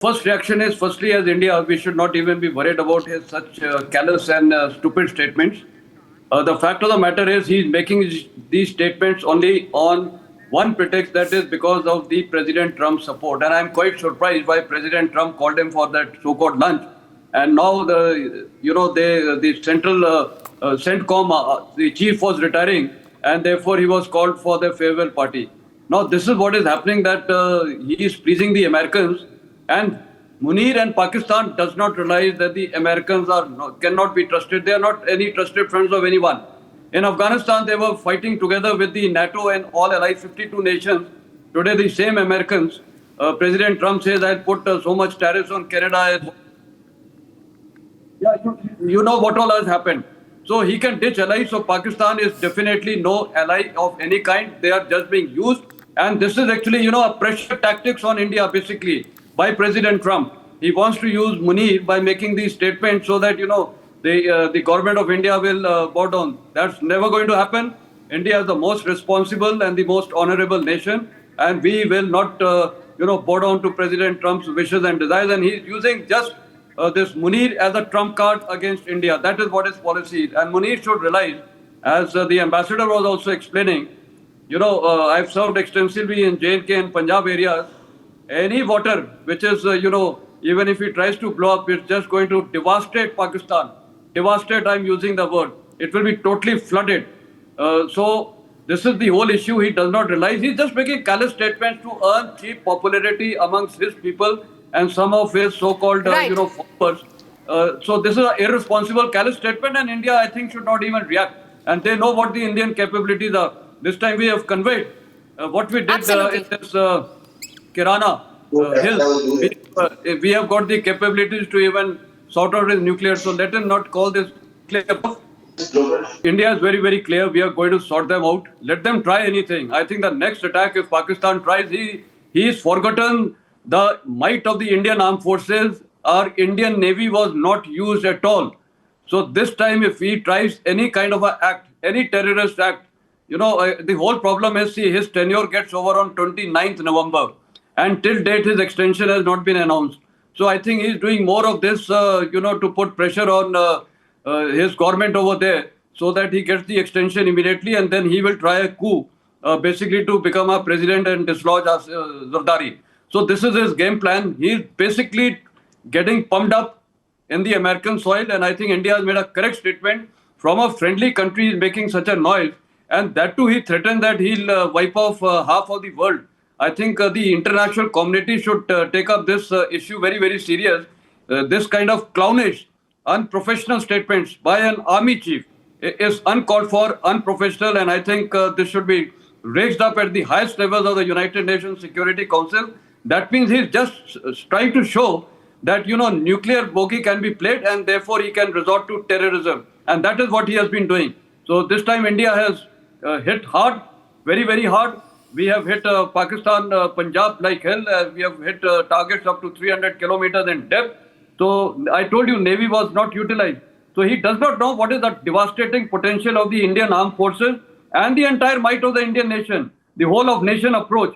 First reaction is, firstly, as India, we should not even be worried about his such callous and stupid statements. The fact of the matter is he's making these statements only on one pretext, that is because of the President Trump's support. And I'm quite surprised why President Trump called him for that so-called lunch. And now the central CENTCOM, the chief was retiring, and therefore he was called for the farewell party. Now this is what is happening, that he is pleasing the Americans, and Munir and Pakistan does not realize that the Americans cannot be trusted. They are not any trusted friends of anyone. In Afghanistan, they were fighting together with the NATO and all allied 52 nations. Today, the same Americans, President Trump says, I'll put so much tariffs on Canada. Yeah, you know what all has happened. So he can ditch allies. So Pakistan is definitely no ally of any kind. They are just being used. And this is actually, a pressure tactics on India, basically, by President Trump. He wants to use Munir by making these statements so that, the government of India will bow down. That's never going to happen. India is the most responsible and the most honorable nation. And we will not, bow down to President Trump's wishes and desires. And he's using just this Munir as a trump card against India. That is what his policy is. And Munir should realize, as the ambassador was also explaining, I've served extensively in J&K and Punjab areas. Any water which is, even if he tries to blow up, it's just going to devastate Pakistan. Devastate, I'm using the word. It will be totally flooded. So this is the whole issue. He does not realize. He's just making callous statements to earn cheap popularity amongst his people and some of his so-called, followers. So this is an irresponsible, callous statement, and India, I think, should not even react. And they know what the Indian capabilities are. This time we have conveyed what we did in this Kirana Hill. We have got the capabilities to even sort out his nuclear. So let him not call this nuclear. India is very, very clear. We are going to sort them out. Let them try anything. I think the next attack, if Pakistan tries, he's forgotten the might of the Indian armed forces. Our Indian Navy was not used at all. So this time, if he tries any kind of an act, any terrorist act, the whole problem is, his tenure gets over on 29th November. And till date, his extension has not been announced. So I think he's doing more of this, to put pressure on his government over there so that he gets the extension immediately, and then he will try a coup, basically to become a president and dislodge Zardari. So this is his game plan. He's basically getting pumped up in the American soil, and I think India has made a correct statement. From a friendly country is making such a noise, and that too he threatened that he'll wipe off half of the world. I think the international community should take up this issue very, very serious. This kind of clownish, unprofessional statements by an army chief is uncalled for, unprofessional, and I think this should be raised up at the highest levels of the United Nations Security Council. That means he's just trying to show that, nuclear bogey can be played, and therefore he can resort to terrorism. And that is what he has been doing. So this time India has hit hard, very, very hard. We have hit Pakistan, Punjab like hell. We have hit targets up to 300 kilometers in depth. So I told you, Navy was not utilized. So he does not know what is the devastating potential of the Indian armed forces and the entire might of the Indian nation, the whole of nation approach.